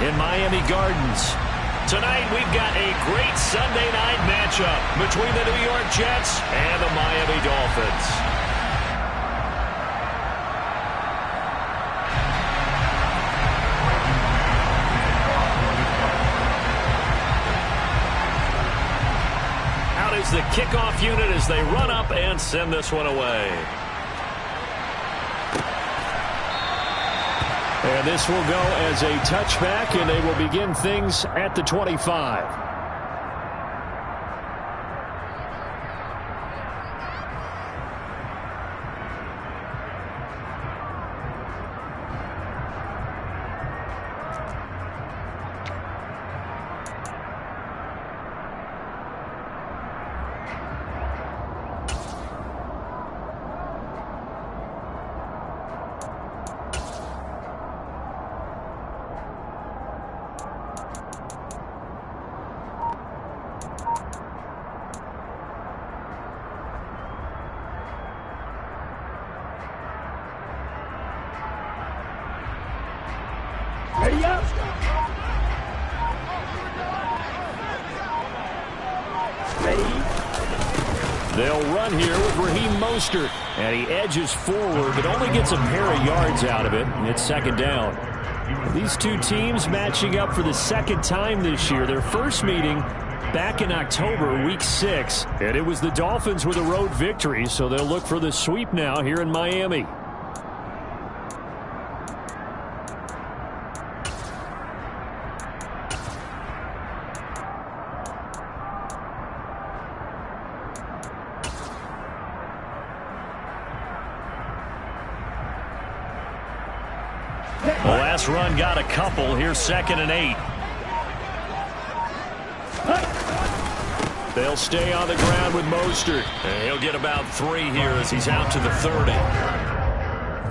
in Miami Gardens. Tonight we've got a great Sunday night matchup between the New York Jets and the Miami Dolphins. Out is the kickoff unit as they run up and send this one away. And this will go as a touchback, and they will begin things at the 25. Ready up. Ready. They'll run here with Raheem Mostert. And he edges forward, but only gets a pair of yards out of it. And it's second down. These two teams matching up for the second time this year. Their first meeting back in October, week 6. And it was the Dolphins with a road victory, so they'll look for the sweep now here in Miami. The last run got a couple. Here's 2nd and 8. They'll stay on the ground with Mostert. And he'll get about 3 here as he's out to the 30.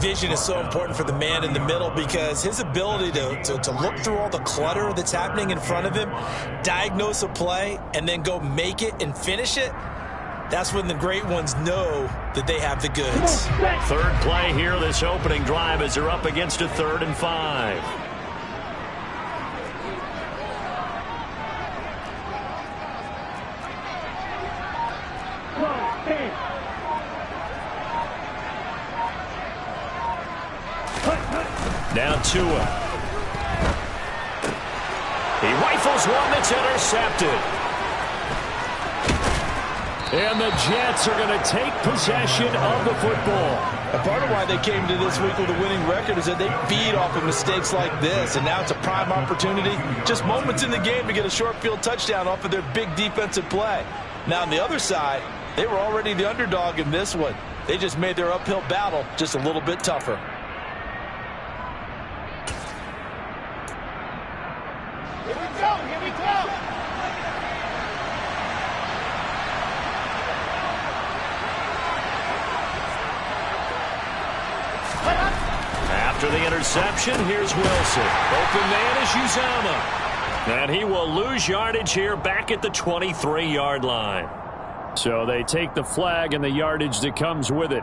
Vision is so important for the man in the middle because his ability to look through all the clutter that's happening in front of him, diagnose a play, and then go make it and finish it, that's when the great ones know that they have the goods. Third play here, this opening drive, as they're up against a 3rd and 5. Now Tua. He rifles one that's intercepted. And the Jets are going to take possession of the football. A part of why they came to this week with a winning record is that they feed off of mistakes like this, and now it's a prime opportunity. Just moments in the game to get a short field touchdown off of their big defensive play. Now on the other side, they were already the underdog in this one. They just made their uphill battle just a little bit tougher. Here we go. Here we go. After the interception, here's Wilson. Open man is Uzomah. And he will lose yardage here back at the 23-yard line. So they take the flag and the yardage that comes with it.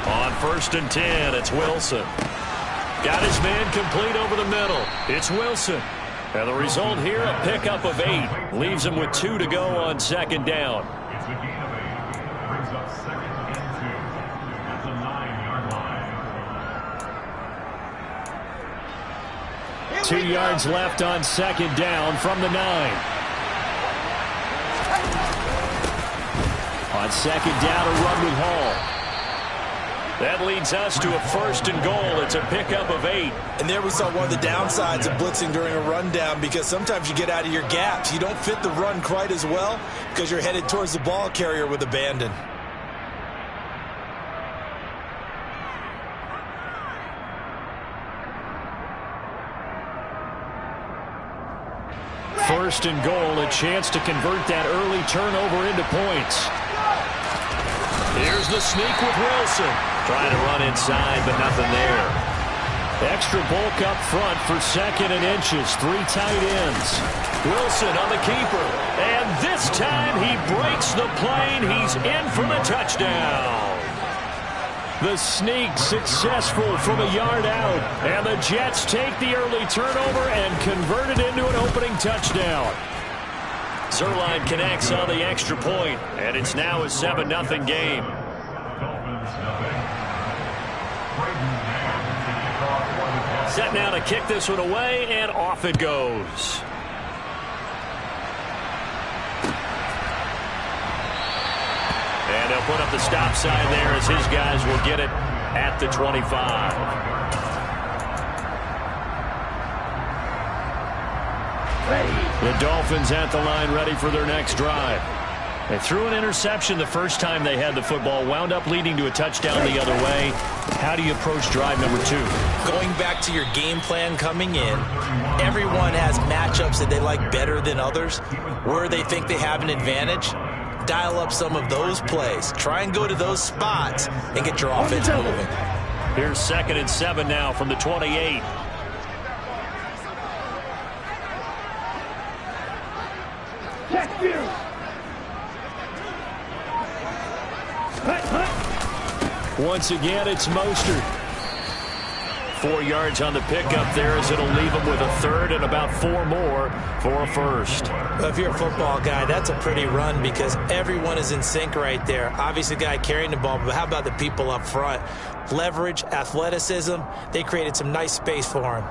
On 1st and 10, it's Wilson. Got his man complete over the middle. It's Wilson. And the result here, a pickup of 8. Leaves him with 2 to go on 2nd down. It's a gain of 8. Brings up 2nd and 2 at the 9-yard line. 2 yards left on 2nd down from the 9. On 2nd down, a run with Hall. That leads us to a 1st and goal. It's a pickup of 8. And there we saw one of the downsides of blitzing during a rundown, because sometimes you get out of your gaps. You don't fit the run quite as well because you're headed towards the ball carrier with abandon. First and goal, a chance to convert that early turnover into points. Here's the sneak with Wilson. Trying to run inside, but nothing there. Extra bulk up front for 2nd and inches. 3 tight ends. Wilson on the keeper. And this time he breaks the plane. He's in for the touchdown. The sneak successful from a yard out. And the Jets take the early turnover and convert it into an opening touchdown. Zuerlein connects on the extra point, and it's now a 7-0 game. Set now to kick this one away, and off it goes. And they'll put up the stop sign there as his guys will get it at the 25. The Dolphins at the line ready for their next drive. They threw an interception the first time they had the football, wound up leading to a touchdown the other way. How do you approach drive number 2? Going back to your game plan coming in, everyone has matchups that they like better than others. Where they think they have an advantage, dial up some of those plays. Try and go to those spots and get your offense moving. Here's 2nd and 7 now from the 28. Once again, it's Mostert. 4 yards on the pickup there as it'll leave him with a 3rd and about 4 more for a 1st. Well, if you're a football guy, that's a pretty run because everyone is in sync right there. Obviously, the guy carrying the ball, but how about the people up front? Leverage, athleticism, they created some nice space for him.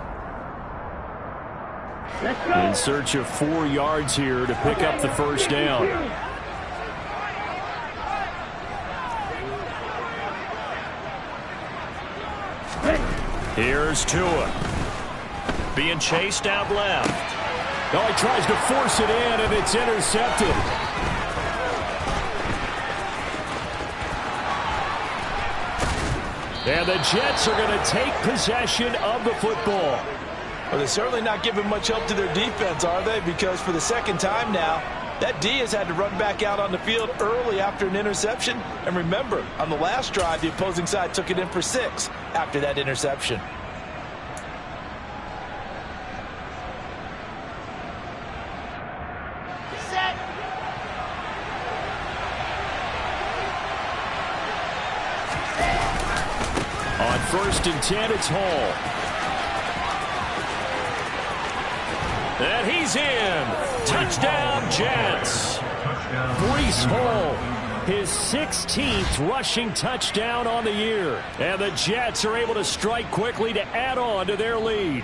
In search of 4 yards here to pick up the 1st down. Here's Tua. Being chased out left. Oh, he tries to force it in, and it's intercepted. And the Jets are going to take possession of the football. Well, they're certainly not giving much help to their defense, are they? Because for the 2nd time now, that D has had to run back out on the field early after an interception. And remember, on the last drive, the opposing side took it in for 6 after that interception. Set. On 1st and 10, it's Hall. And he's in. Touchdown, Jets. Breece Hall, his 16th rushing touchdown on the year. And the Jets are able to strike quickly to add on to their lead.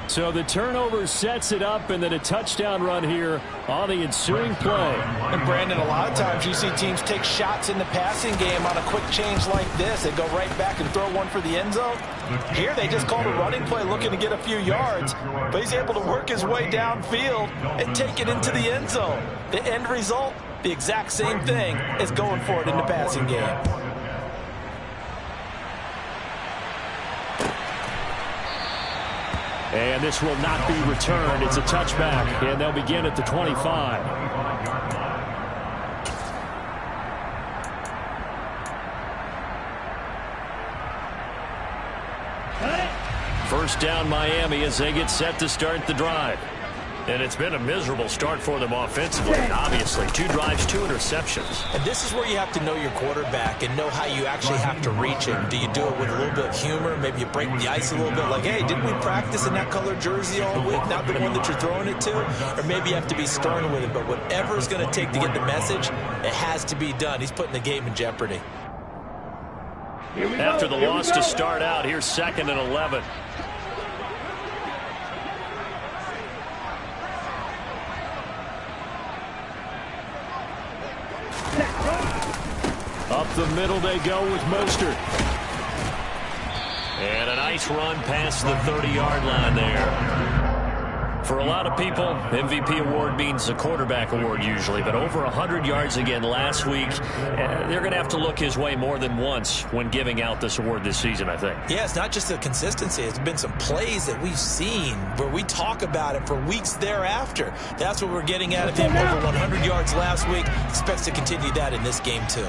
So the turnover sets it up, and then a touchdown run here on the ensuing play. And Brandon, a lot of times you see teams take shots in the passing game on a quick change like this. They go right back and throw one for the end zone. Here they just called a running play looking to get a few yards, but he's able to work his way downfield and take it into the end zone. The end result, the exact same thing as going for it in the passing game. And this will not be returned. It's a touchback, and they'll begin at the 25. First down, Miami, as they get set to start the drive. And it's been a miserable start for them offensively, obviously. 2 drives, 2 interceptions. And this is where you have to know your quarterback and know how you actually have to reach him. Do you do it with a little bit of humor? Maybe you break the ice a little bit, like, hey, didn't we practice in that color jersey all week, not the one that you're throwing it to? Or maybe you have to be stern with it, but whatever it's going to take to get the message, it has to be done. He's putting the game in jeopardy. After the loss to start out, here's 2nd and 11. Up the middle they go with Mostert. And a nice run past the 30-yard line there. For a lot of people, MVP award means a quarterback award usually, but over 100 yards again last week. They're going to have to look his way more than once when giving out this award this season, I think. Yeah, it's not just the consistency. It's been some plays that we've seen where we talk about it for weeks thereafter. That's what we're getting out of him. Over 100 yards last week. Expects to continue that in this game, too.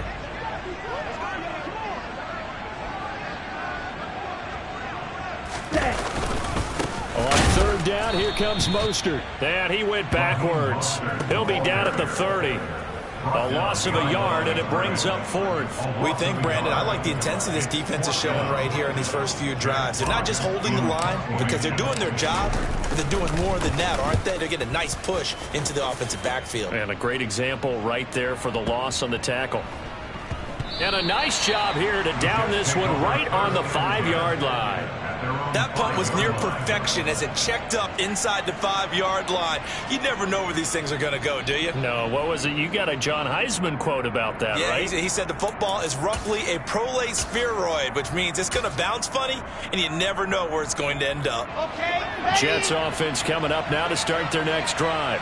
out. Here comes Mostert. And he went backwards. He'll be down at the 30. A loss of a yard, and it brings up 4th. We think, Brandon, I like the intensity this defense is showing right here in these first few drives. They're not just holding the line because they're doing their job, but they're doing more than that, aren't they? They're getting a nice push into the offensive backfield. And a great example right there for the loss on the tackle. And a nice job here to down this one right on the 5-yard line. That punt was near perfection as it checked up inside the 5-yard line. You never know where these things are going to go, do you? No, what was it? You got a John Heisman quote about that, yeah, right? He said the football is roughly a prolate spheroid, which means it's going to bounce funny, and you never know where it's going to end up. Okay, Jets offense coming up now to start their next drive.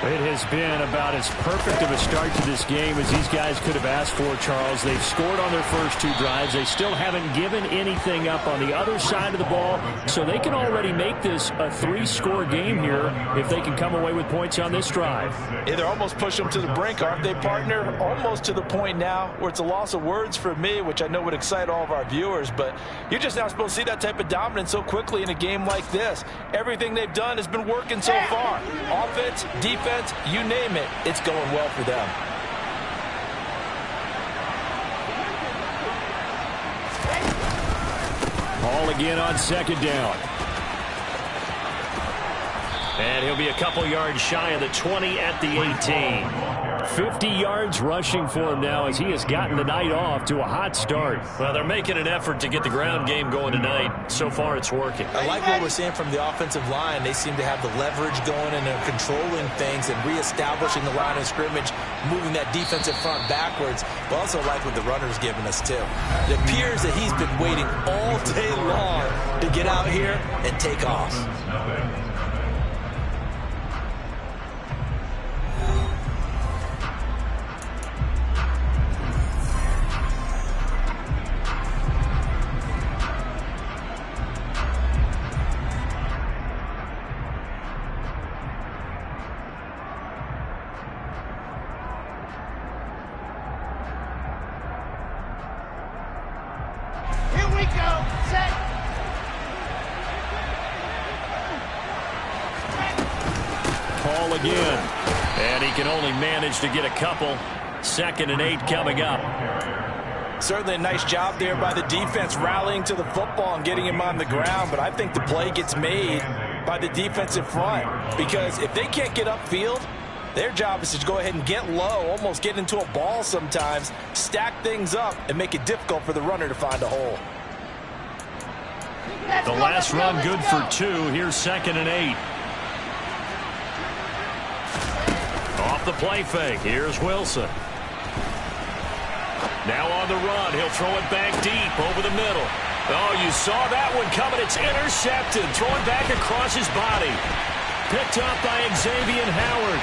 It has been about as perfect of a start to this game as these guys could have asked for, Charles. They've scored on their first 2 drives. They still haven't given anything up on the other side of the ball, so they can already make this a 3-score game here if they can come away with points on this drive. Yeah, they're almost pushing them to the brink, aren't they, partner? Almost to the point now where it's a loss of words for me, which I know would excite all of our viewers, but you're just not supposed to see that type of dominance so quickly in a game like this. Everything they've done has been working so far. Offense, defense, you name it, it's going well for them. Ball again on 2nd down. And he'll be a couple yards shy of the 20 at the 18. 50 yards rushing for him now as he has gotten the night off to a hot start. Well, they're making an effort to get the ground game going tonight. So far, it's working. I like what we're seeing from the offensive line. They seem to have the leverage going, and they're controlling things and reestablishing the line of scrimmage, moving that defensive front backwards. But also like what the runner's giving us, too. It appears that he's been waiting all day long to get out here and take off. Again, and he can only manage to get a couple. 2nd and 8 coming up. Certainly a nice job there by the defense rallying to the football and getting him on the ground, but I think the play gets made by the defensive front because if they can't get upfield, their job is to go ahead and get low, almost get into a ball sometimes, stack things up, and make it difficult for the runner to find a hole. The last run good for 2. Here's 2nd and 8. Off the play fake. Here's Wilson. Now on the run. He'll throw it back deep over the middle. Oh, you saw that one coming. It's intercepted. Throwing back across his body. Picked up by Xavier Howard.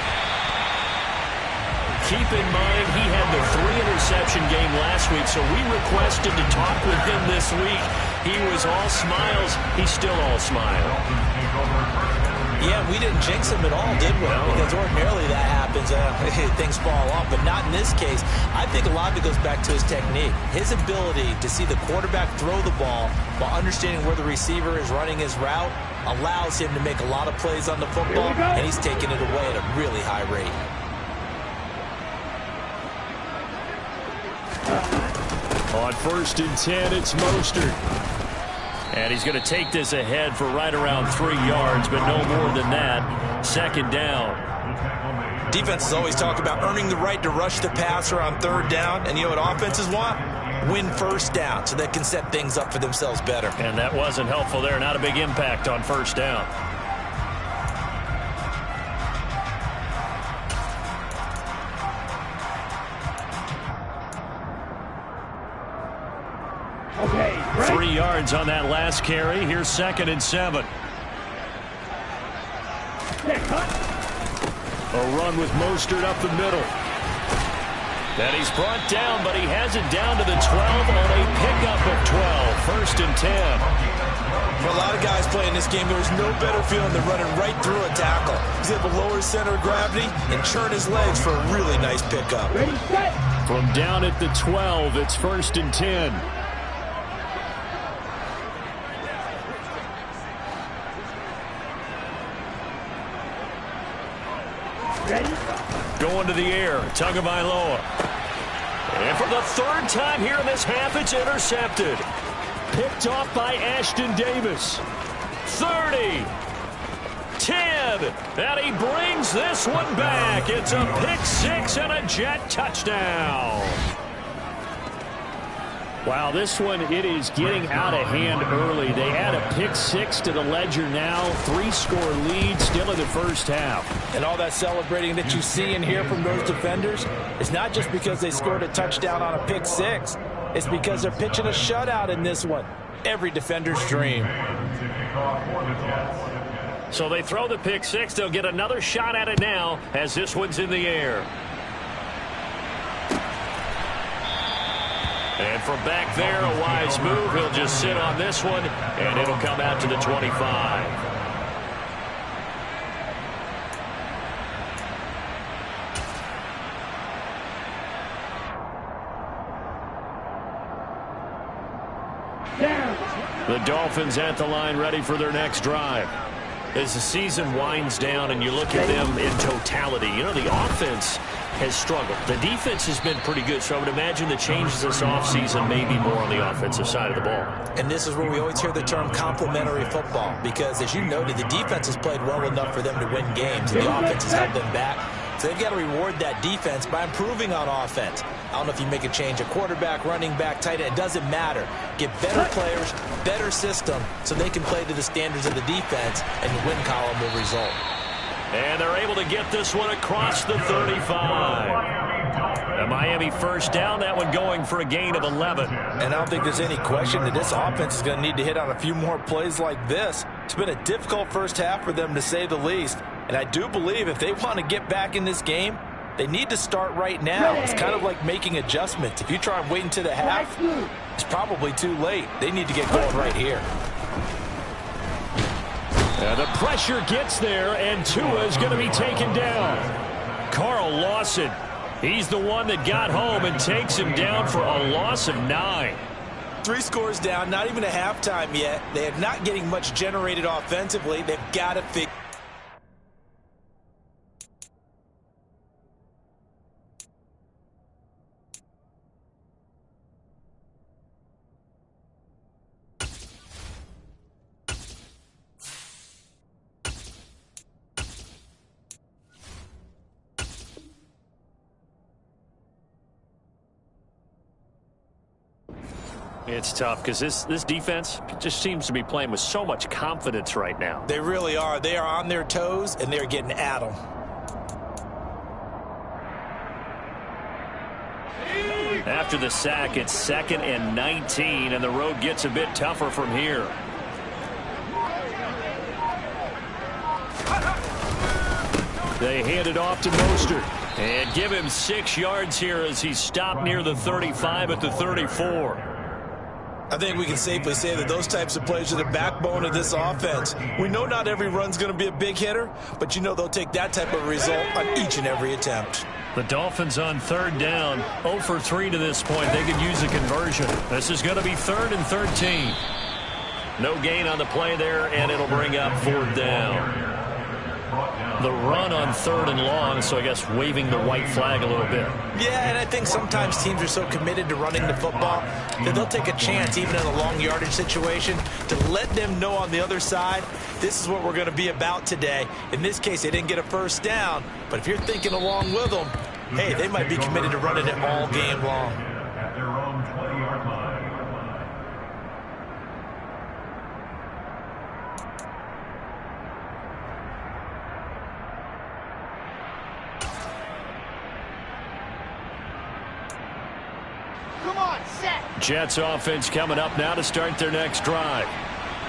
Keep in mind, he had the 3-interception game last week, so we requested to talk with him this week. He was all smiles. He's still all smile. Yeah, we didn't jinx him at all, did we? No. Because ordinarily that happens. Things fall off, but not in this case. I think a lot of it goes back to his technique. His ability to see the quarterback throw the ball while understanding where the receiver is running his route allows him to make a lot of plays on the football, and he's taking it away at a really high rate. On 1st and 10, it's Mostert. And he's going to take this ahead for right around 3 yards, but no more than that. 2nd down. Defenses always talk about earning the right to rush the passer on 3rd down. And you know what offenses want? Win 1st down so they can set things up for themselves better. And that wasn't helpful there. Not a big impact on 1st down. Okay, 3 yards on that last carry. Here's 2nd and 7. A run with Mostert up the middle. And he's brought down, but he has it down to the 12 on a pickup of 12. 1st and 10. For a lot of guys playing this game, there's no better feeling than running right through a tackle. He's able to lower his center of gravity and churn his legs for a really nice pickup. ready, set. From down at the 12, it's 1st and 10. Going to the air, Tagovailoa. And for the third time here in this half, it's intercepted. Picked off by Ashton Davis. 30. 10. And he brings this one back. It's a pick six and a Jet touchdown. Wow, this one, it is getting out of hand early. They add a pick six to the ledger now. 3-score lead still in the first half. And all that celebrating that you see and hear from those defenders is not just because they scored a touchdown on a pick six. It's because they're pitching a shutout in this one. Every defender's dream. So they throw the pick six. They'll get another shot at it now as this one's in the air. And from back there, a wise move. He'll just sit on this one, and it'll come out to the 25. The Dolphins at the line ready for their next drive. As the season winds down and you look at them in totality, you know, the offense has struggled. The defense has been pretty good, so I would imagine the changes this offseason may be more on the offensive side of the ball. And this is where we always hear the term complementary football, because as you noted, the defense has played well enough for them to win games, and the offense has held them back. So they've got to reward that defense by improving on offense. I don't know if you make a change, a quarterback, running back, tight end, it doesn't matter. Get better players, better system, so they can play to the standards of the defense, and the win column will result. And they're able to get this one across the 35. A Miami first down, that one going for a gain of 11. And I don't think there's any question that this offense is going to need to hit on a few more plays like this. It's been a difficult first half for them, to say the least. And I do believe if they want to get back in this game, they need to start right now. It's kind of like making adjustments. If you try and wait until the half, it's probably too late. They need to get going right here. The pressure gets there, and Tua is going to be taken down. Carl Lawson, he's the one that got home and takes him down for a loss of 9. 3 scores down, not even a halftime yet. They are not getting much generated offensively. They've got to figure. It's tough because this defense just seems to be playing with so much confidence right now. They really are. They are on their toes, and they're getting at them. After the sack, it's 2nd and 19, and the road gets a bit tougher from here. They hand it off to Mostert and give him 6 yards here as he's stopped near the 35 at the 34. I think we can safely say that those types of plays are the backbone of this offense. We know not every run's going to be a big hitter, but you know they'll take that type of result on each and every attempt. The Dolphins on 3rd down, 0 for 3 to this point. They could use a conversion. This is going to be 3rd and 13. No gain on the play there, and it'll bring up 4th down. The run on 3rd and long, so I guess waving the white flag a little bit. Yeah, and I think sometimes teams are so committed to running the football that they'll take a chance, even in a long yardage situation, to let them know on the other side, this is what we're going to be about today. In this case, they didn't get a first down, but if you're thinking along with them, hey, they might be committed to running it all game long. At their own 20-yard line. Jets offense coming up now to start their next drive.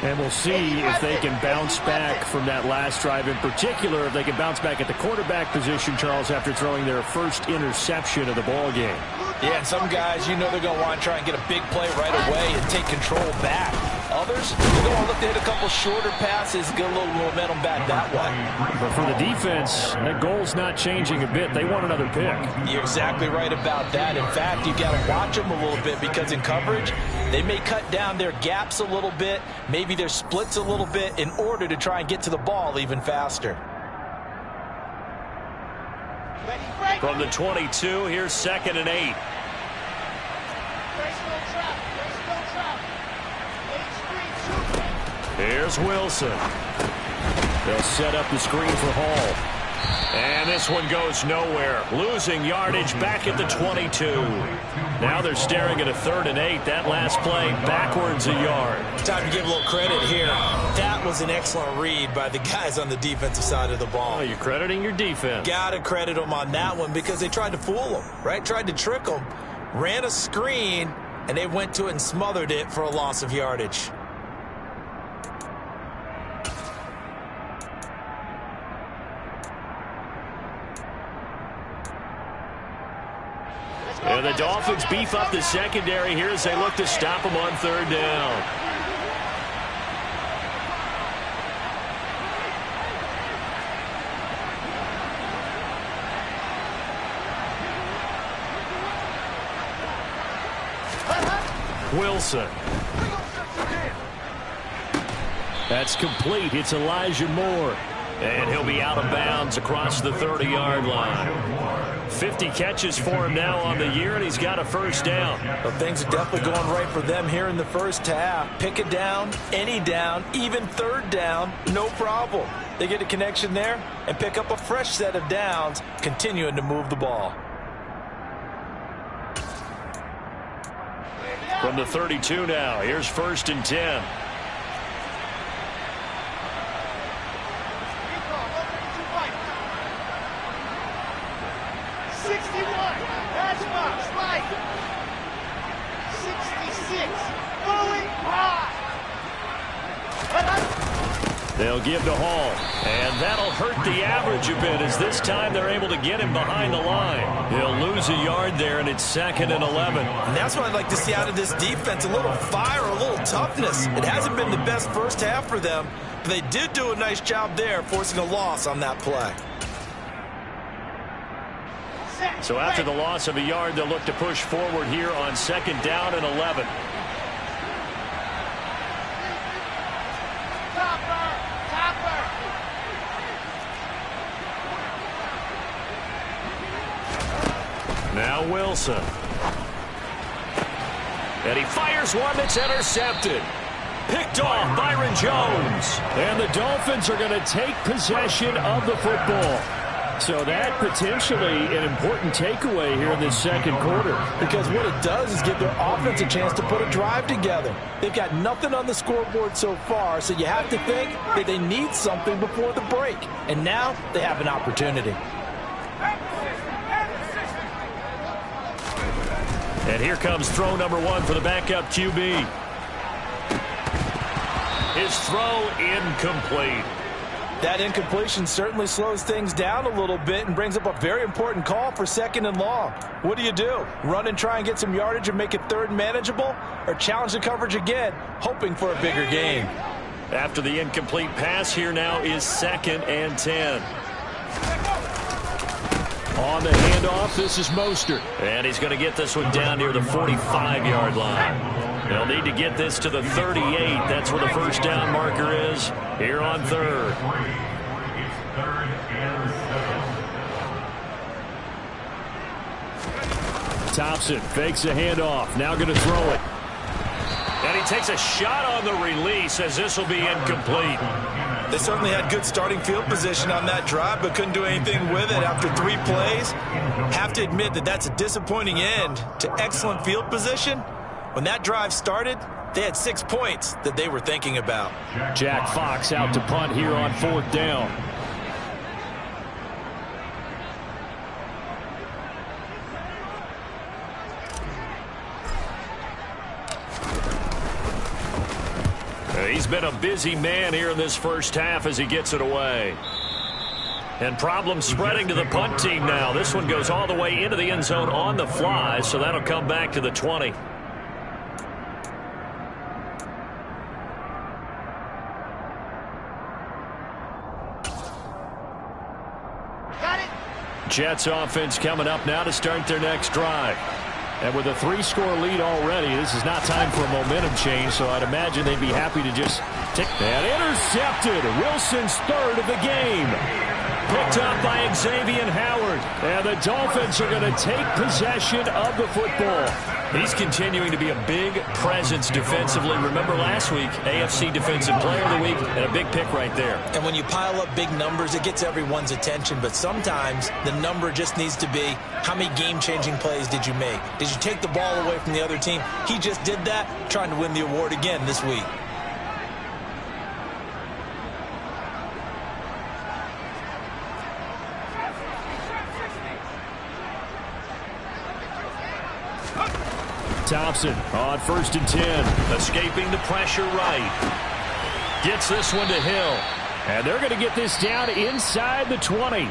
And we'll see if they can bounce back from that last drive. In particular, if they can bounce back at the quarterback position, Charles, after throwing their first interception of the ball game. Yeah, and some guys, you know they're going to want to try and get a big play right away and take control back. Others, they're going to look to hit a couple shorter passes, get a little momentum back that way. But for the defense, that goal's not changing a bit. They want another pick. You're exactly right about that. In fact, you've got to watch them a little bit because in coverage, they may cut down their gaps a little bit, maybe their splits a little bit in order to try and get to the ball even faster. From the 22, here's 2nd and 8. Here's Wilson. They'll set up the screen for Hall. And this one goes nowhere. Losing yardage back at the 22. Now they're staring at a 3rd and 8. That last play backwards a yard. Time to give a little credit here. That was an excellent read by the guys on the defensive side of the ball. Oh, you're crediting your defense. Got to credit them on that one because they tried to fool them, right? Tried to trick them. Ran a screen, and they went to it and smothered it for a loss of yardage. And the Dolphins beef up the secondary here as they look to stop them on 3rd down. Wilson. That's complete. It's Elijah Moore. And he'll be out of bounds across the 30-yard line. 50 catches for him now on the year, and he's got a 1st down. Well, things are definitely going right for them here in the first half. Pick it down, any down, even 3rd down, no problem. They get a connection there and pick up a fresh set of downs, continuing to move the ball. From the 32 now, here's 1st and 10. They'll give to Hall, and that'll hurt the average a bit as this time they're able to get him behind the line. He'll lose a yard there, and it's 2nd and 11. And that's what I'd like to see out of this defense, a little fire, a little toughness. It hasn't been the best first half for them, but they did do a nice job there, forcing a loss on that play. So after the loss of a yard, they'll look to push forward here on 2nd down and 11. Now Wilson. And he fires one that's intercepted. Picked off Byron Jones. And the Dolphins are going to take possession of the football. So that potentially an important takeaway here in this 2nd quarter. Because what it does is give their offense a chance to put a drive together. They've got nothing on the scoreboard so far, so you have to think that they need something before the break. And now they have an opportunity. And here comes throw number 1 for the backup QB. His throw incomplete. That incompletion certainly slows things down a little bit and brings up a very important call for 2nd and long. What do? Run and try and get some yardage and make it 3rd manageable? Or challenge the coverage again, hoping for a bigger gain? After the incomplete pass, here now is 2nd and 10. On the handoff, this is Mostert. And he's going to get this one down near the 45-yard line. They'll need to get this to the 38. That's where the 1st down marker is here on 3rd. It's 3rd and 7. Thompson fakes a handoff. Now going to throw it. And he takes a shot on the release as this will be incomplete. They certainly had good starting field position on that drive, but couldn't do anything with it after 3 plays. Have to admit that that's a disappointing end to excellent field position. When that drive started, they had 6 points that they were thinking about. Jack Fox out to punt here on 4th down. He's been a busy man here in this first half as he gets it away. And problems spreading to the punt team now. This one goes all the way into the end zone on the fly, so that'll come back to the 20. Jets offense coming up now to start their next drive. And with a 3-score lead already, this is not time for a momentum change, so I'd imagine they'd be happy to just take that. Intercepted. Wilson's 3rd of the game. picked up by Xavier Howard. And the Dolphins are going to take possession of the football. He's continuing to be a big presence defensively. Remember last week, AFC Defensive Player of the Week, and a big pick right there. And when you pile up big numbers, it gets everyone's attention. But sometimes the number just needs to be, how many game-changing plays did you make? Did you take the ball away from the other team? He just did that, trying to win the award again this week. Thompson on 1st and 10. Escaping the pressure right. Gets this one to Hill. And they're going to get this down inside the 20.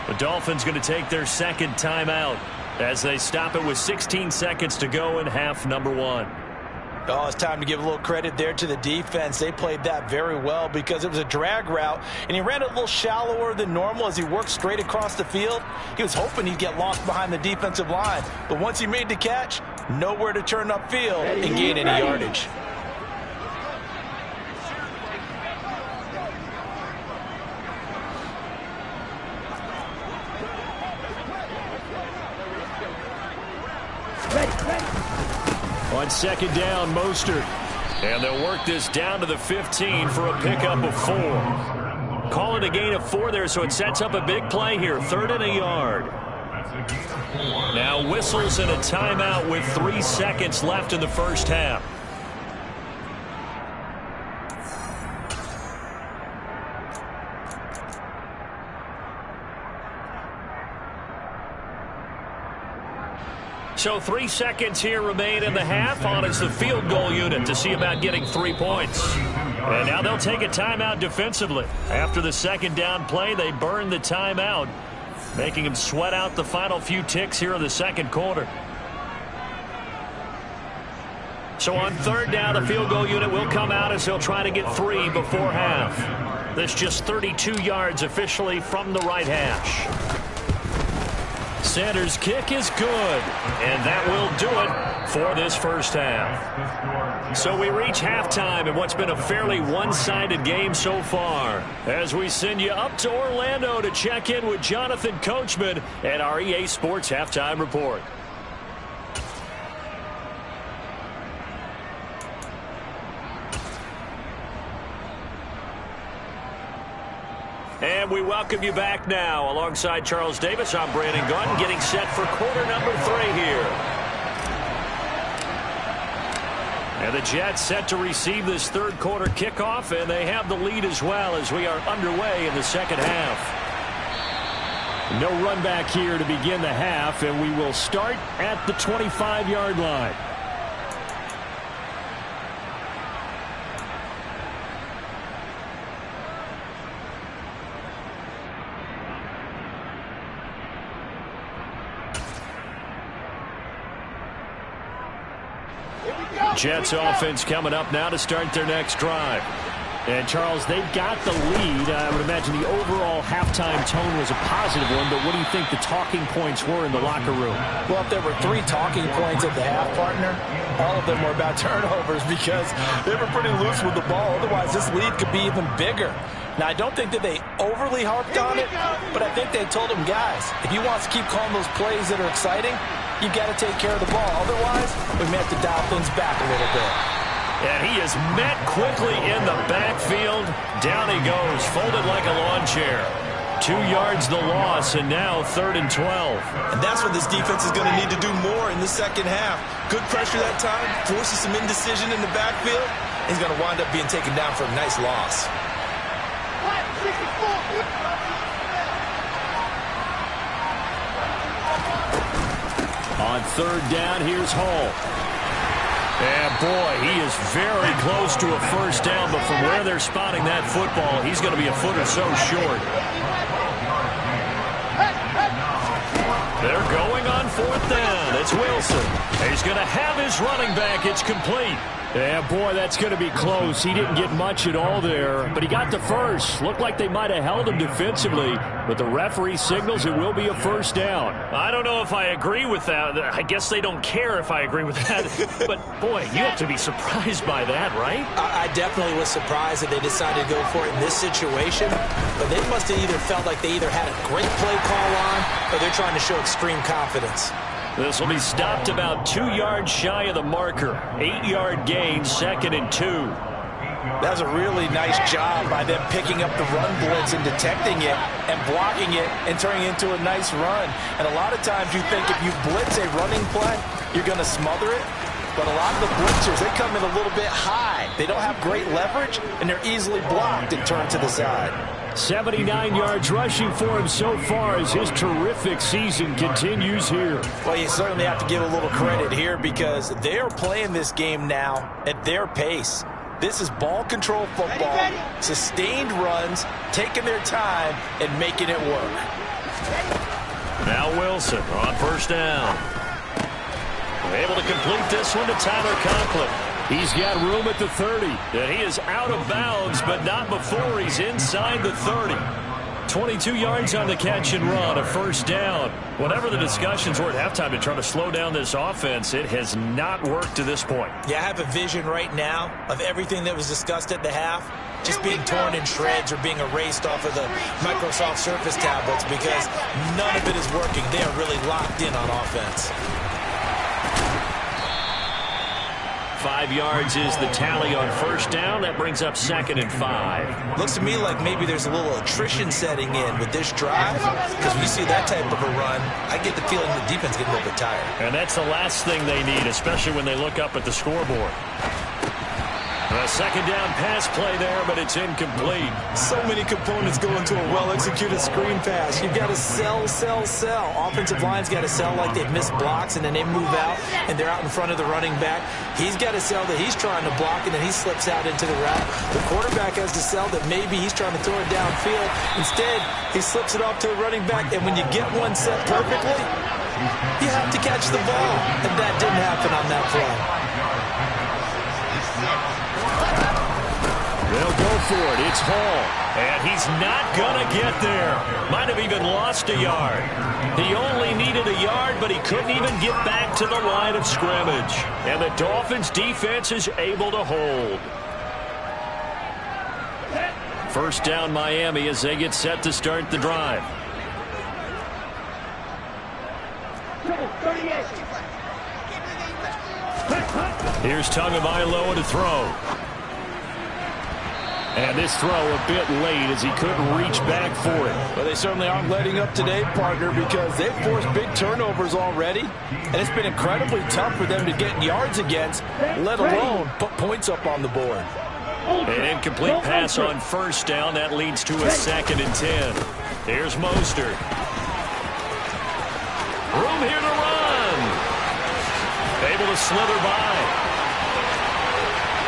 The Dolphins going to take their second timeout as they stop it with 16 seconds to go in half number 1. Oh, it's time to give a little credit there to the defense. They played that very well because it was a drag route, and he ran it a little shallower than normal as he worked straight across the field. He was hoping he'd get lost behind the defensive line, but once he made the catch, nowhere to turn upfield and gain any yardage. On 2nd down, Mostert. And they'll work this down to the 15 for a pickup of 4. Call it a gain of 4 there, so it sets up a big play here. 3rd and a yard. Now whistles and a timeout with 3 seconds left in the first half. So 3 seconds here remain in the half. On is the field goal unit to see about getting 3 points. And now they'll take a timeout defensively. After the second down play, they burn the timeout, making them sweat out the final few ticks here in the second quarter. So on 3rd down, the field goal unit will come out as they'll try to get 3 before half. This just 32 yards officially from the right hash. Sanders' kick is good, and that will do it for this first half. So we reach halftime in what's been a fairly one-sided game so far, as we send you up to Orlando to check in with Jonathan Coachman and our EA Sports Halftime Report. And we welcome you back now. Alongside Charles Davis, I'm Brandon Gaudin, getting set for quarter number 3 here. And the Jets set to receive this third quarter kickoff, and they have the lead as well as we are underway in the second half. No run back here to begin the half, and we will start at the 25-yard line. Jets offense coming up now to start their next drive. And, Charles, they've got the lead. I would imagine the overall halftime tone was a positive one, but what do you think the talking points were in the locker room? Well, if there were 3 talking points at the half, partner, all of them were about turnovers because they were pretty loose with the ball. Otherwise, this lead could be even bigger. Now, I don't think that they overly harped on it, but I think they told them, guys, if you want to keep calling those plays that are exciting, you've got to take care of the ball. Otherwise, we may have to dial things back a little bit. And he is met quickly in the backfield. Down he goes, folded like a lawn chair. 2 yards the loss, and now 3rd and 12. And that's what this defense is going to need to do more in the second half. Good pressure that time, forces some indecision in the backfield. He's going to wind up being taken down for a nice loss. On 3rd down, here's Hall. And, boy, he is very close to a first down, but from where they're spotting that football, he's going to be a foot or so short. They're going on 4th down. It's Wilson. He's going to have his running back. It's complete. Yeah, boy, that's going to be close. He didn't get much at all there, but he got the first. Looked like they might have held him defensively, but the referee signals it will be a first down. I don't know if I agree with that. I guess they don't care if I agree with that. But, boy, you have to be surprised by that, right? I definitely was surprised that they decided to go for it in this situation, but they must have either felt like they either had a great play call on or they're trying to show extreme confidence. This will be stopped about 2 yards shy of the marker. 8-yard gain, 2nd and 2. That was a really nice job by them picking up the run blitz and detecting it and blocking it and turning it into a nice run. And a lot of times you think if you blitz a running play, you're going to smother it. But a lot of the blitzers, they come in a little bit high. They don't have great leverage, and they're easily blocked and turned to the side. 79 yards rushing for him so far as his terrific season continues here. Well, you certainly have to give a little credit here because they are playing this game now at their pace. This is ball control football, sustained runs, taking their time, and making it work. Now Wilson on first down. Able to complete this one to Tyler Conklin. He's got room at the 30. And he is out of bounds, but not before he's inside the 30. 22 yards on the catch and run, a first down. Whatever the discussions were at halftime to try to slow down this offense, it has not worked to this point. Yeah, I have a vision right now of everything that was discussed at the half just being torn in shreds or being erased off of the Microsoft Surface tablets because none of it is working. They are really locked in on offense. 5 yards is the tally on first down. That brings up 2nd and 5. Looks to me like maybe there's a little attrition setting in with this drive because when you see that type of a run, I get the feeling the defense getting a little bit tired. And that's the last thing they need, especially when they look up at the scoreboard. A second down pass play there, but it's incomplete. So many components go into a well-executed screen pass. You've got to sell, sell, sell. Offensive line's got to sell like they've missed blocks, and then they move out, and they're out in front of the running back. He's got to sell that he's trying to block, and then he slips out into the route. The quarterback has to sell that maybe he's trying to throw it downfield. Instead, he slips it off to the running back, and when you get one set perfectly, you have to catch the ball. And that didn't happen on that play. They'll go for it. It's Hall. And he's not going to get there. Might have even lost a yard. He only needed a yard, but he couldn't even get back to the line of scrimmage. And the Dolphins' defense is able to hold. First down, Miami, as they get set to start the drive. Here's Tagovailoa to throw. And this throw a bit late as he couldn't reach back for it. Well, they certainly aren't letting up today, partner, because they've forced big turnovers already. And it's been incredibly tough for them to get yards against, let alone put points up on the board. An incomplete pass on first down. That leads to a 2nd and 10. Here's Mostert. Room here to run. Able to slither by.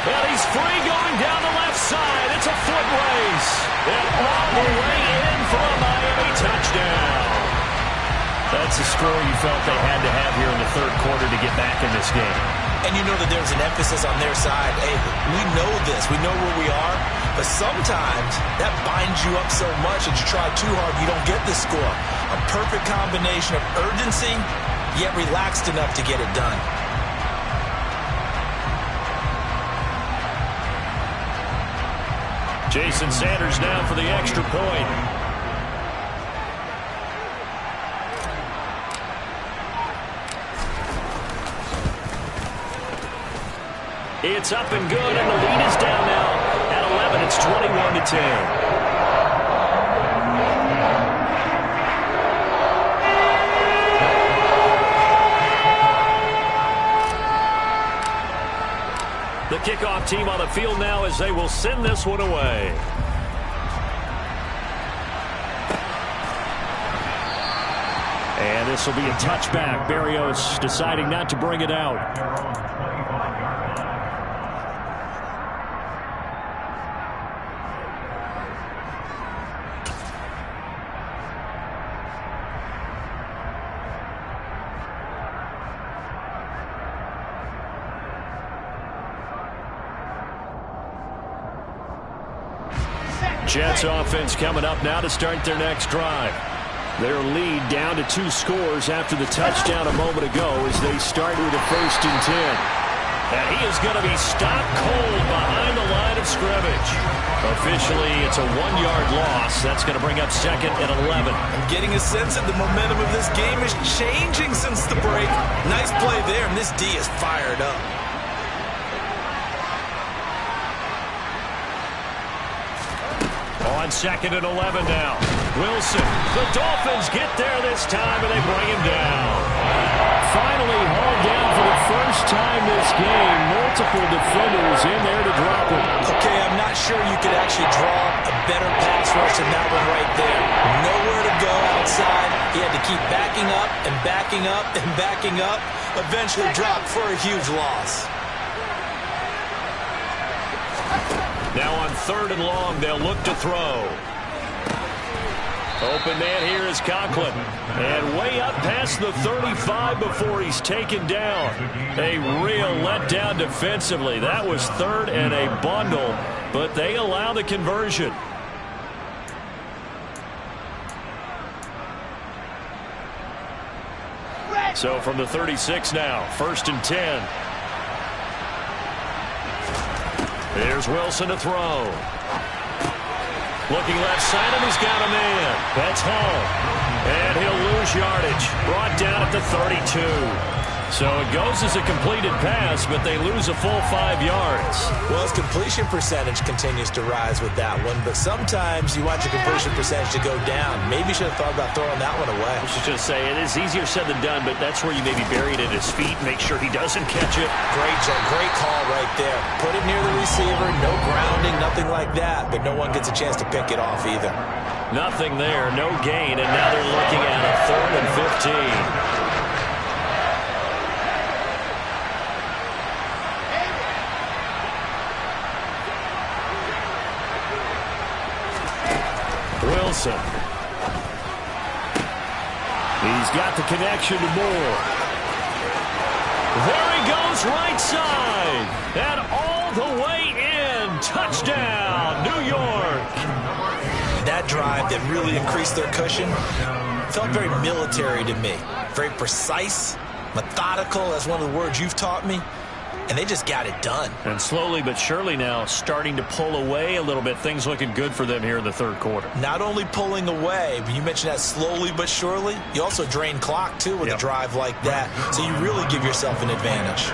And he's free going down the left side. It's a foot race. And all the way in for a Miami touchdown. That's the score you felt they had to have here in the third quarter to get back in this game. And you know that there's an emphasis on their side. Hey, we know this. We know where we are. But sometimes that binds you up so much that you try too hard, you don't get the score. A perfect combination of urgency, yet relaxed enough to get it done. Jason Sanders now for the extra point. It's up and good, and the lead is down now. At 11, it's 21-10. The kickoff team on the field now as they will send this one away. And this will be a touchback. Berrios deciding not to bring it out. Jets offense coming up now to start their next drive. Their lead down to 2 scores after the touchdown a moment ago as they start with a 1st and 10. And he is going to be stopped cold behind the line of scrimmage. Officially, it's a 1-yard loss. That's going to bring up 2nd and 11. I'm getting a sense that the momentum of this game is changing since the break. Nice play there, and this D is fired up. On 2nd and 11 now. Wilson. The Dolphins get there this time, and they bring him down. Finally hauled down for the first time this game. Multiple defenders in there to drop him. Okay, I'm not sure you could actually draw a better pass rush than that one right there. Nowhere to go outside. He had to keep backing up and backing up and backing up. Eventually dropped for a huge loss. Now on 3rd and long, they'll look to throw. Open man here is Conklin. And way up past the 35 before he's taken down. A real letdown defensively. That was 3rd and a bundle, but they allow the conversion. So from the 36 now, 1st and 10. Here's Wilson to throw. Looking left side, and he's got a man. That's home. And he'll lose yardage. Brought down at the 32. So it goes as a completed pass, but they lose a full 5 yards. Well, his completion percentage continues to rise with that one, but sometimes you want your completion percentage to go down. Maybe you should have thought about throwing that one away. I should just say, it is easier said than done, but that's where you maybe bury it at his feet, make sure he doesn't catch it. Great call right there. Put it near the receiver, no grounding, nothing like that, but no one gets a chance to pick it off either. Nothing there, no gain, and now they're looking at a 3rd and 15. Wilson. He's got the connection to Moore. There he goes right side. And all the way in. Touchdown, New York. That drive that really increased their cushion felt very military to me. Very precise, methodical, that's one of the words you've taught me. And they just got it done. And slowly but surely now starting to pull away a little bit. Things looking good for them here in the 3rd quarter. Not only pulling away, but you mentioned that slowly but surely. You also drain clock, too, with a drive like that. So you really give yourself an advantage.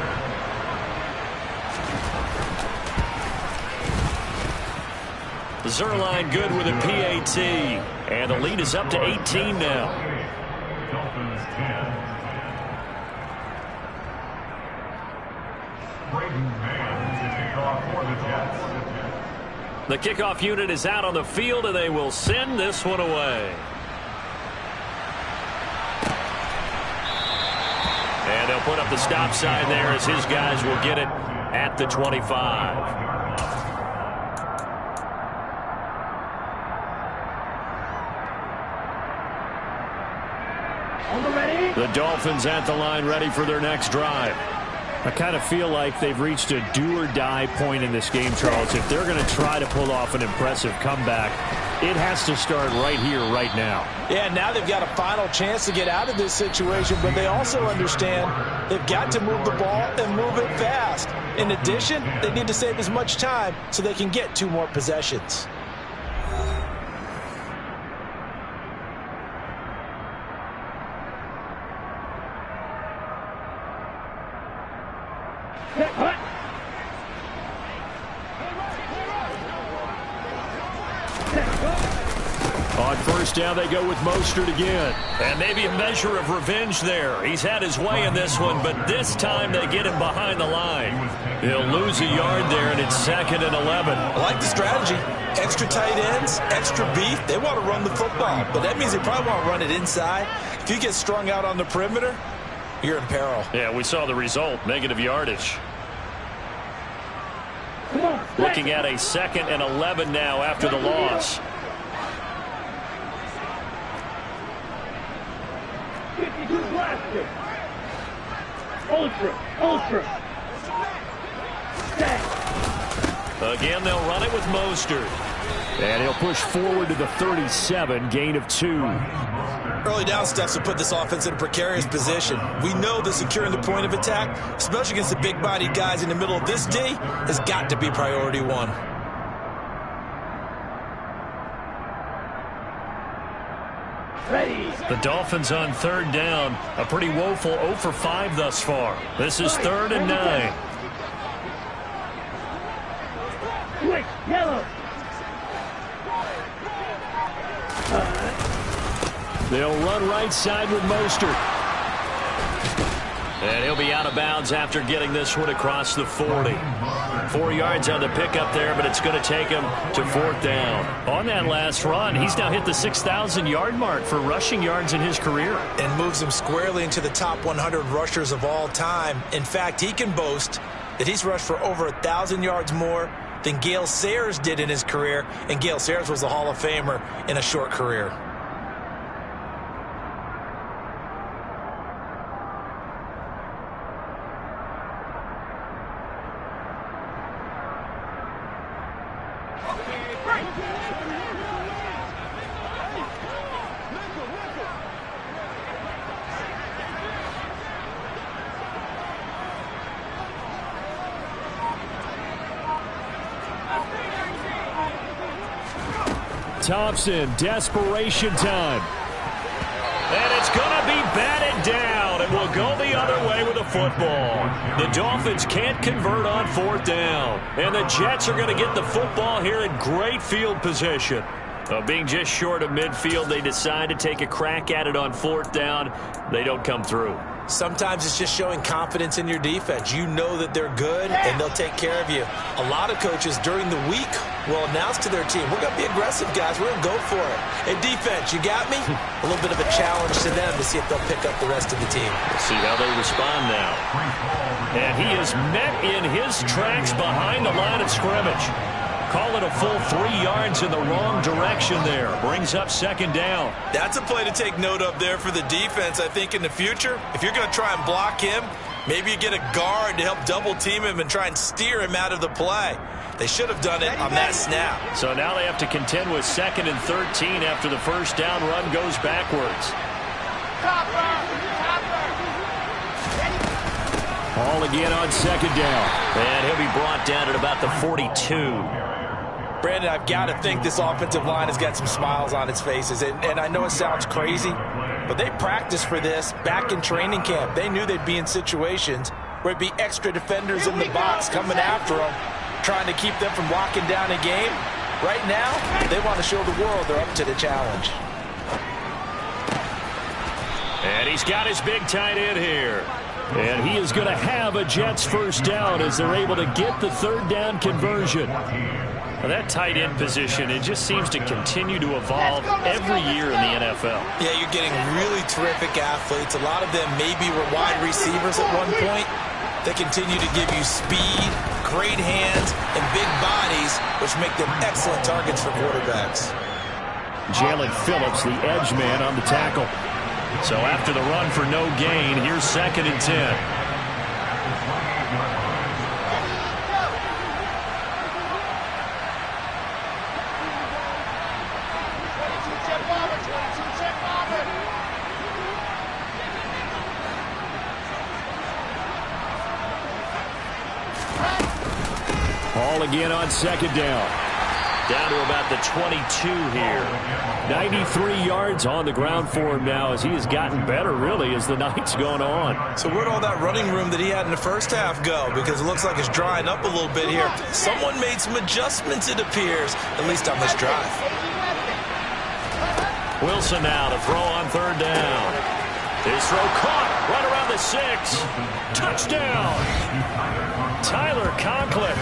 Zuerlein good with a PAT. And the lead is up to 18 now. Dolphins 10. Braden Mann to kick off for the Jets. The kickoff unit is out on the field, and they will send this one away. And they'll put up the stop sign there as his guys will get it at the 25. The Dolphins at the line ready for their next drive. I kind of feel like they've reached a do-or-die point in this game, Charles. If they're going to try to pull off an impressive comeback, it has to start right here, right now. Yeah, now they've got a final chance to get out of this situation, but they also understand they've got to move the ball and move it fast. In addition, they need to save as much time so they can get 2 more possessions. On 1st down, they go with Mostert again. And maybe a measure of revenge there. He's had his way in this one, but this time they get him behind the line. He'll lose a yard there, and it's 2nd and 11. I like the strategy. Extra tight ends, extra beef. They want to run the football, but that means they probably want to run it inside. If you get strung out on the perimeter, you're in peril. Yeah, we saw the result, negative yardage. Looking at a 2nd and 11 now after the loss. 52 blaster. Ultra. Again, they'll run it with Mostert. And he'll push forward to the 37, gain of 2. Early down steps will put this offense in a precarious position. We know that securing the point of attack, especially against the big-bodied guys in the middle of this D, has got to be priority 1. Ready. The Dolphins on 3rd down. A pretty woeful 0 for 5 thus far. This is 3rd and 9. Quick, yellow. They'll run right side with Mostert. And he'll be out of bounds after getting this one across the 40. 4 yards on the pickup there, but it's going to take him to 4th down. On that last run, he's now hit the 6,000-yard mark for rushing yards in his career. And moves him squarely into the top 100 rushers of all time. In fact, he can boast that he's rushed for over 1,000 yards more than Gale Sayers did in his career. And Gale Sayers was a Hall of Famer in a short career. Thompson, desperation time. And it's going to be batted down, and will go the other way with the football. The Dolphins can't convert on 4th down, and the Jets are going to get the football here in great field position. Being just short of midfield, they decide to take a crack at it on 4th down. They don't come through. Sometimes it's just showing confidence in your defense. You know that they're good, and they'll take care of you. A lot of coaches during the week will announce to their team, we're going to be aggressive, guys. We're going to go for it. Hey, defense, you got me? A little bit of a challenge to them to see if they'll pick up the rest of the team. We'll see how they respond now. And he is met in his tracks behind the line of scrimmage. Call it a full 3 yards in the wrong direction there. Brings up 2nd down. That's a play to take note of there for the defense, I think, in the future. If you're going to try and block him, maybe you get a guard to help double-team him and try and steer him out of the play. They should have done it on that snap. So now they have to contend with 2nd and 13 after the first down run goes backwards. Ball again on 2nd down. And he'll be brought down at about the 42. Brandon, I've got to think this offensive line has got some smiles on its faces. And I know it sounds crazy, but they practiced for this back in training camp. They knew they'd be in situations where it'd be extra defenders in the box coming after them, trying to keep them from locking down a game. Right now, they want to show the world they're up to the challenge. And he's got his big tight end here. And he is going to have a Jets first down as they're able to get the 3rd down conversion. Well, that tight end position, it just seems to continue to evolve every year in the NFL. Yeah, you're getting really terrific athletes. A lot of them maybe were wide receivers at one point. They continue to give you speed, great hands, and big bodies, which make them excellent targets for quarterbacks. Jalen Phillips, the edge man on the tackle. So after the run for no gain, here's 2nd and 10. Ball again on 2nd down. Down to about the 22 here. 93 yards on the ground for him now as he has gotten better, really, as the night's gone on. So where'd all that running room that he had in the first half go? Because it looks like it's drying up a little bit here. Someone made some adjustments, it appears, at least on this drive. Wilson now to throw on 3rd down. His throw caught right around the 6. Touchdown. Tyler Conklin,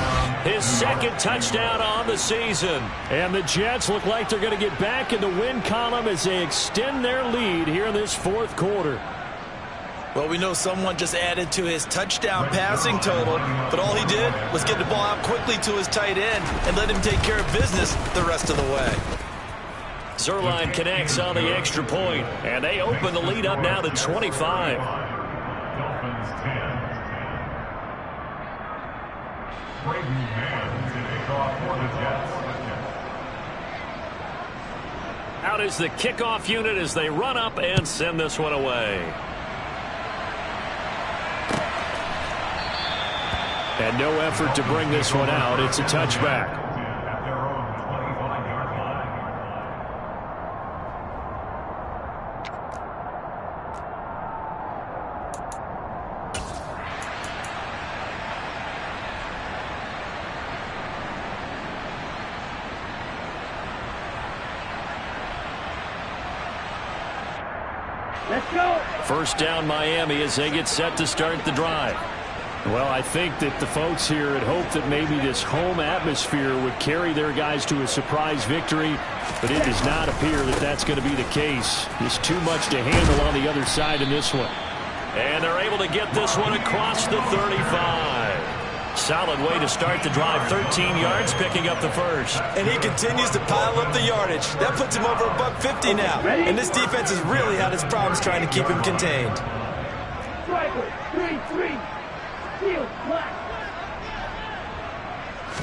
his 2nd touchdown on the season. And the Jets look like they're going to get back in the win column as they extend their lead here in this 4th quarter. Well, we know someone just added to his touchdown passing total, but all he did was get the ball out quickly to his tight end and let him take care of business the rest of the way. Zuerlein connects on the extra point, and they open the lead up now to 25. Dolphins 10. Braden Mann to kick off for the Jets. out is the kickoff unit as they run up and send this one away. And no effort to bring this one out. It's a touchback. Let's go. First down Miami as they get set to start the drive. Well, I think that the folks here had hoped that maybe this home atmosphere would carry their guys to a surprise victory, but it does not appear that that's going to be the case. There's too much to handle on the other side in this one. And they're able to get this one across the 35. Solid way to start the drive. 13 yards, picking up the first. And he continues to pile up the yardage. That puts him over $150 now. And this defense has really had its problems trying to keep him contained. Striker, 3-3. Field flat.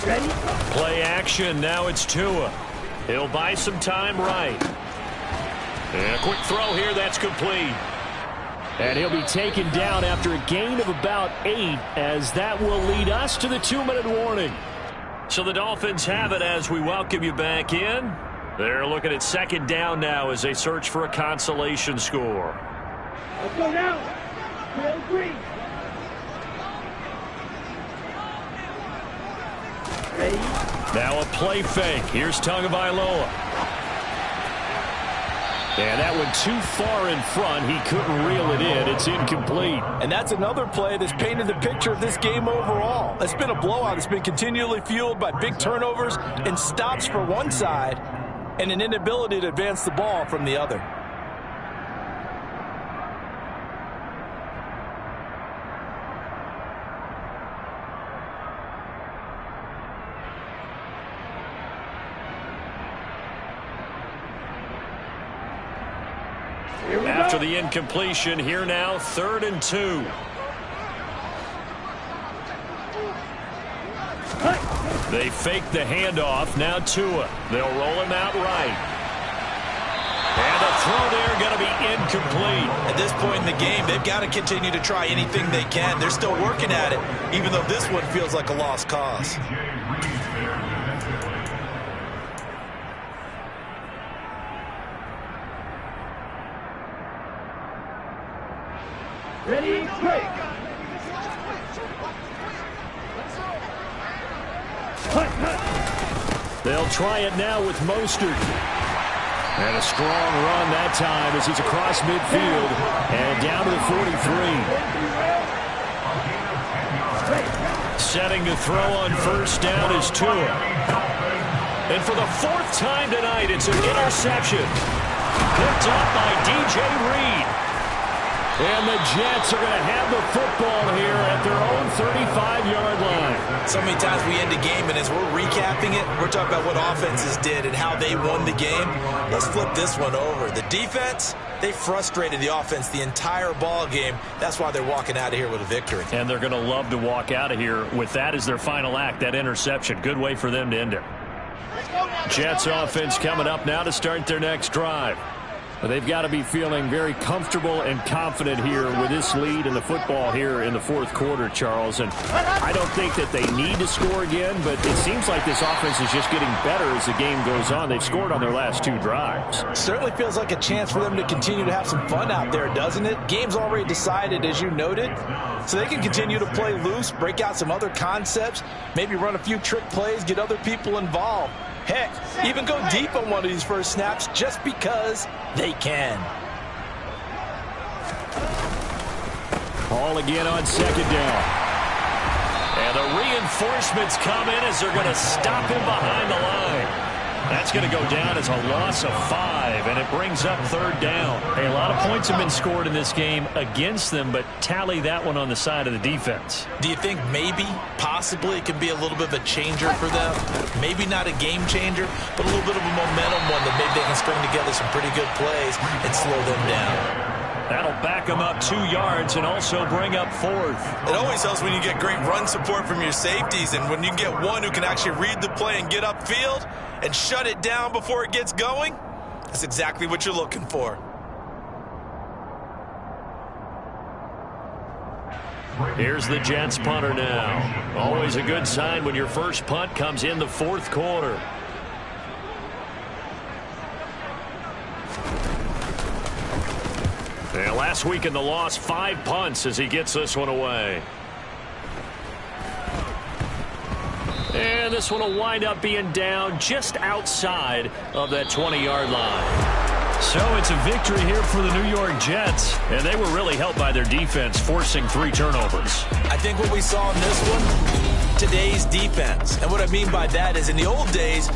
Ready? Play action. Now it's Tua. He'll buy some time right. And a quick throw here. That's complete. And he'll be taken down after a gain of about 8, as that will lead us to the 2-minute warning. So the Dolphins have it as we welcome you back in. They're looking at second down now as they search for a consolation score. Let's go now. Trail green. Ready? Now a play fake. Here's Tagovailoa. And that one too far in front. He couldn't reel it in. It's incomplete. And that's another play that's painted the picture of this game overall. It's been a blowout. It's been continually fueled by big turnovers and stops for one side and an inability to advance the ball from the other. After the incompletion, here now, 3rd and 2. They fake the handoff. Now Tua. They'll roll him out right. And the throw there going to be incomplete. At this point in the game, they've got to continue to try anything they can. They're still working at it, even though this one feels like a lost cause. Ready? Break. They'll try it now with Mostert. And a strong run that time as he's across midfield and down to the 43. Setting to throw on first down is Tua. And for the 4th time tonight, it's an interception. Picked up by DJ Reed. And the Jets are going to have the football here at their own 35-yard line. So many times we end a game, and as we're recapping it, we're talking about what offenses did and how they won the game. Let's flip this one over. The defense, they frustrated the offense the entire ball game. That's why they're walking out of here with a victory. And they're going to love to walk out of here with that as their final act, that interception. Good way for them to end it. Jets offense coming up now to start their next drive. They've got to be feeling very comfortable and confident here with this lead in the football here in the 4th quarter, Charles. And I don't think that they need to score again, but it seems like this offense is just getting better as the game goes on. They've scored on their last 2 drives. Certainly feels like a chance for them to continue to have some fun out there, doesn't it? Game's already decided, as you noted, so they can continue to play loose, break out some other concepts, maybe run a few trick plays, get other people involved. Heck, even go deep on one of these first snaps just because they can. Ball again on second down. And the reinforcements come in as they're going to stop him behind the line. That's going to go down as a loss of 5, and it brings up 3rd down. Hey, a lot of points have been scored in this game against them, but tally that one on the side of the defense. Do you think maybe, possibly, it can be a little bit of a changer for them? Maybe not a game changer, but a little bit of a momentum one that maybe they can string together some pretty good plays and slow them down. That'll back them up 2 yards and also bring up 4th. It always helps when you get great run support from your safeties, and when you get one who can actually read the play and get upfield and shut it down before it gets going, That's exactly what you're looking for. Here's the Jets punter now. Always a good sign when your first punt comes in the fourth quarter. And last week in the loss, 5 punts as he gets this one away. And this one will wind up being down just outside of that 20-yard line. So it's a victory here for the New York Jets, and they were really helped by their defense, forcing 3 turnovers. I think what we saw in this one, today's defense. And what I mean by that is in the old days,